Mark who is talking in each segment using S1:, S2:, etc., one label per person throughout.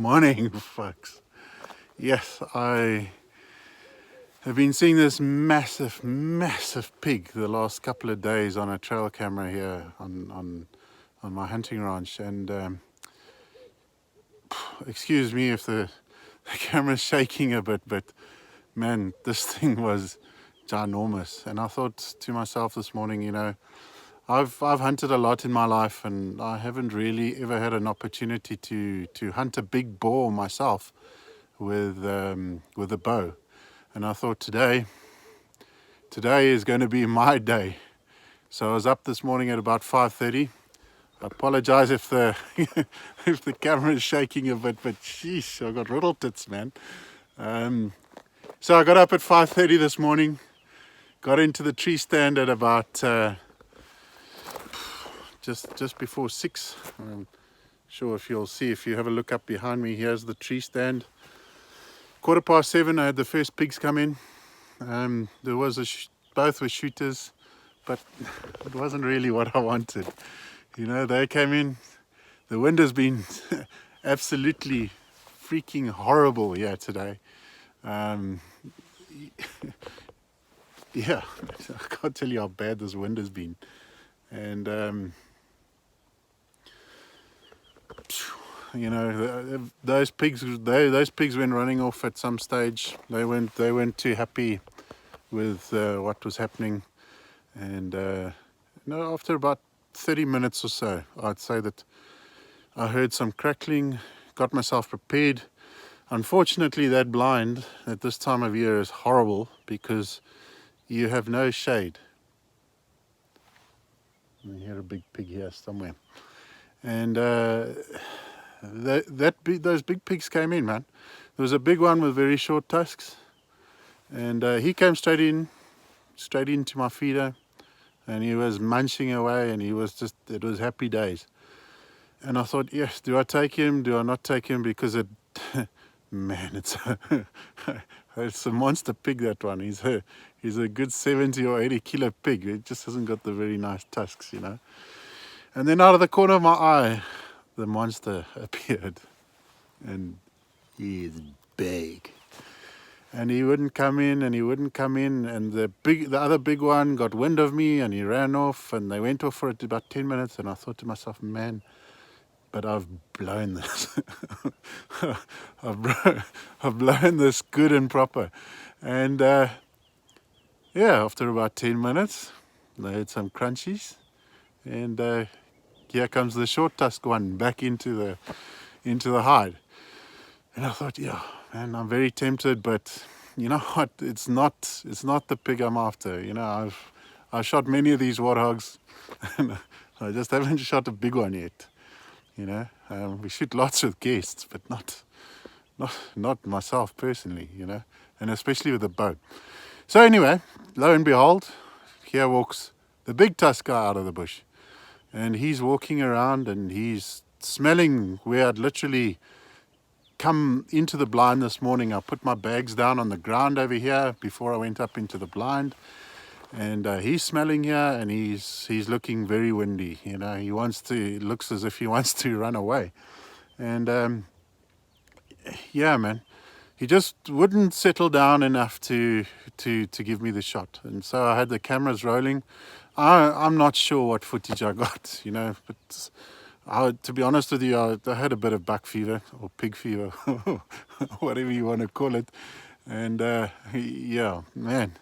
S1: Morning, folks. Yes, I have been seeing this massive pig the last couple of days on a trail camera here on my hunting ranch, and excuse me if the camera's shaking a bit, but man, this thing was ginormous. And I thought to myself this morning, I've hunted a lot in my life, and I haven't really ever had an opportunity to hunt a big boar myself with a bow. And I thought today is going to be my day. So I was up this morning at about 5:30. I apologize if the if the camera is shaking a bit, but sheesh, I got riddle tits, man. So I got up at 5:30 this morning, got into the tree stand at about just before 6. I'm sure if you'll see, if you have a look up behind me, here's the tree stand. 7:15 I had the first pigs come in. There was both were shooters, but it wasn't really what I wanted. They came in. The wind has been absolutely freaking horrible here today. Yeah, I can't tell you how bad this wind has been. And those pigs went running off at some stage. They weren't too happy with what was happening, and after about 30 minutes or so, I'd say that I heard some crackling, got myself prepared. Unfortunately, that blind at this time of year is horrible because you have no shade. I hear a big pig here somewhere. And those big pigs came in, man. There was a big one with very short tusks, and he came straight into my feeder, and he was munching away, and it was happy days. And I thought, yes, do I take him? Do I not take him? Because man, it's a monster pig, that one. He's a good 70 or 80 kilo pig. It just hasn't got the very nice tusks, And then out of the corner of my eye, the monster appeared, and he is big. And he wouldn't come in, and the other big one got wind of me, and he ran off, and they went off for about 10 minutes, and I thought to myself, man, but I've blown this. I've blown this good and proper. And after about 10 minutes, they had some crunchies, and here comes the short tusk one back into the hide. And I thought, yeah, man, I'm very tempted, but you know what? It's not the pig I'm after. I've shot many of these warthogs, and I just haven't shot a big one yet. We shoot lots with guests, but not myself personally. And especially with a bow. So anyway, lo and behold, here walks the big tusk guy out of the bush. And he's walking around, and he's smelling where I'd literally come into the blind this morning. I put my bags down on the ground over here before I went up into the blind. And he's smelling here, and he's looking very windy. It looks as if he wants to run away. And yeah, man, he just wouldn't settle down enough to give me the shot. And so I had the cameras rolling. I'm not sure what footage I got, but to be honest with you, I had a bit of buckfever or pig fever, whatever you want to call it. And yeah, man,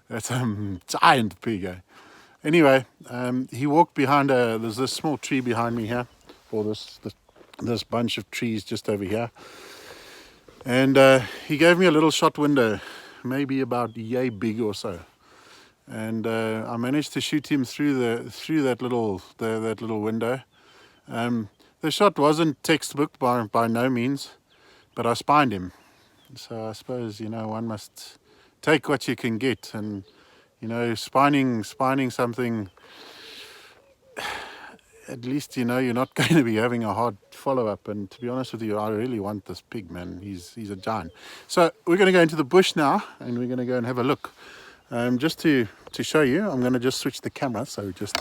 S1: that's a giant pig. Anyway, he walked behind there's this small tree behind me here, or this bunch of trees just over here. And he gave me a little shot window, maybe about yay big or so. And I managed to shoot him through that little window. The shot wasn't textbook by no means, but I spined him. So I suppose one must take what you can get, and spining something. At least you're not going to be having a hard follow-up. And to be honest with you, I really want this pig, man. He's a giant. So we're going to go into the bush now, and we're going to go and have a look. Just to show you, I'm going to just switch the camera. So just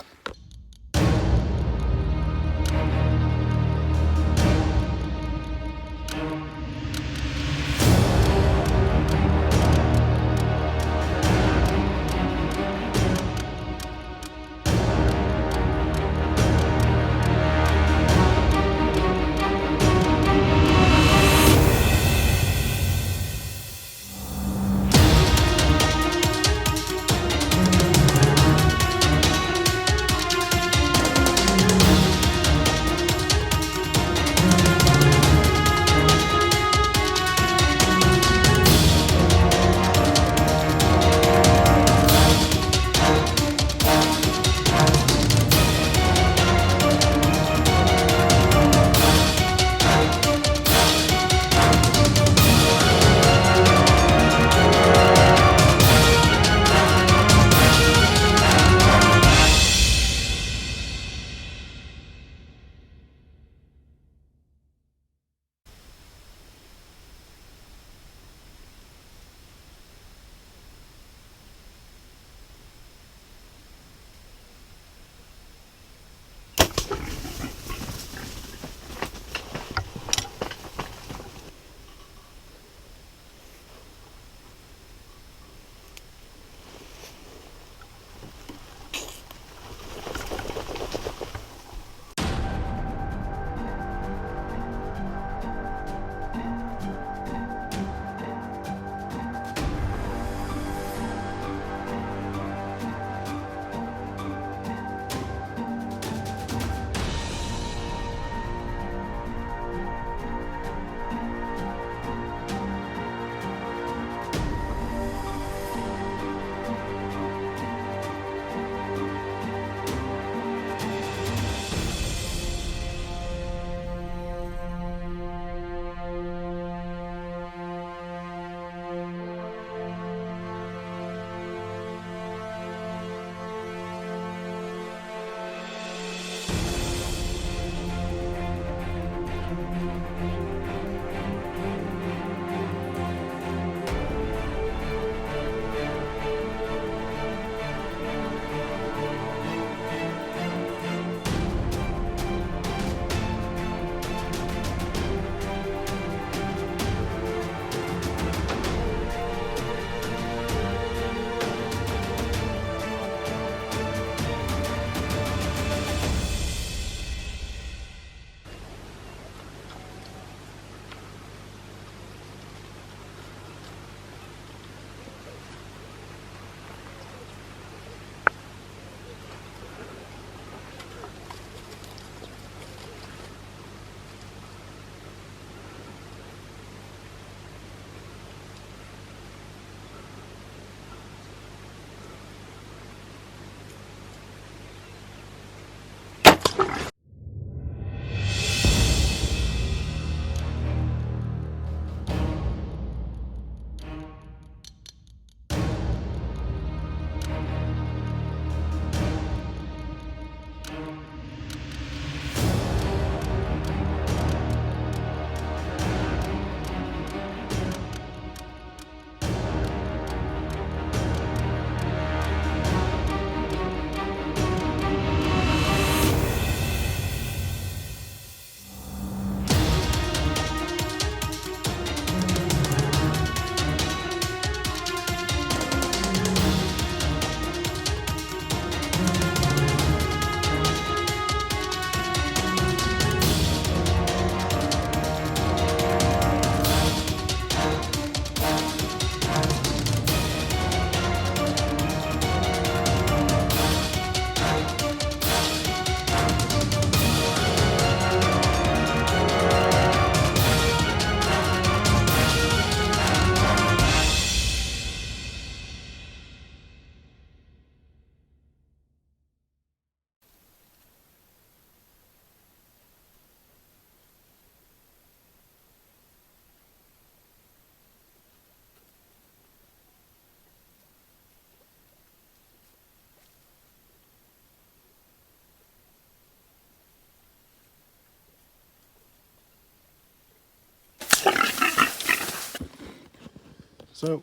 S1: So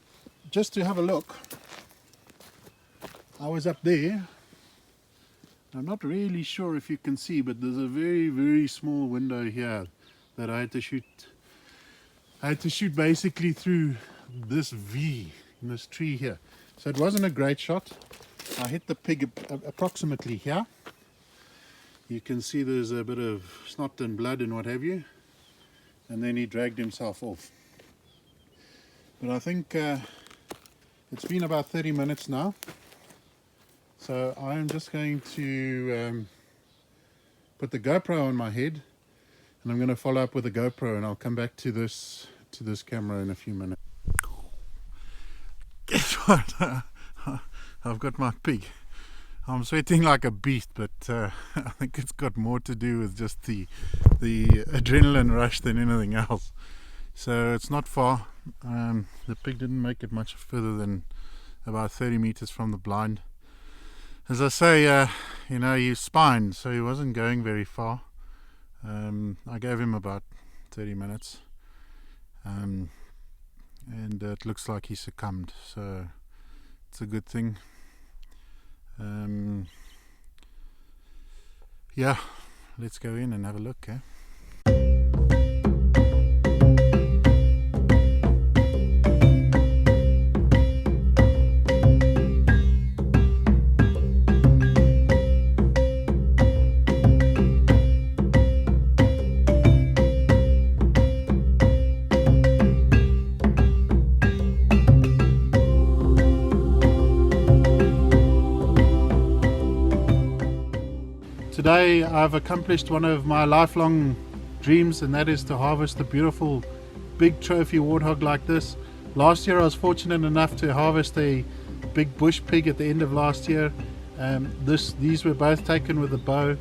S1: just to have a look, I was up there. I'm not really sure if you can see, but there's a very, very small window here that I had to shoot. I had to shoot basically through this V in this tree here. So it wasn't a great shot. I hit the pig approximately here. You can see there's a bit of snot and blood and what have you. And then he dragged himself off. But I think it's been about 30 minutes now. So I'm just going to put the GoPro on my head, and I'm going to follow up with the GoPro, and I'll come back to this camera in a few minutes. Guess what? I've got my pig. I'm sweating like a beast, but I think it's got more to do with just the adrenaline rush than anything else. So it's not far. The pig didn't make it much further than about 30 meters from the blind. As I say, you know, he's spined, so he wasn't going very far. I gave him about 30 minutes, and it looks like he succumbed, so it's a good thing. Yeah, let's go in and have a look, eh? Today I've accomplished one of my lifelong dreams, and that is to harvest a beautiful big trophy warthog like this. Last year I was fortunate enough to harvest a big bush pig at the end of last year. These were both taken with a bow,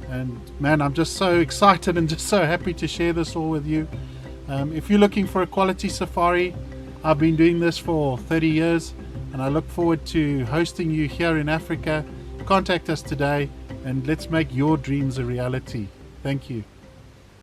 S1: and man, I'm just so excited and just so happy to share this all with you. If you're looking for a quality safari, I've been doing this for 30 years and I look forward to hosting you here in Africa. Contact us today and let's make your dreams a reality. Thank you.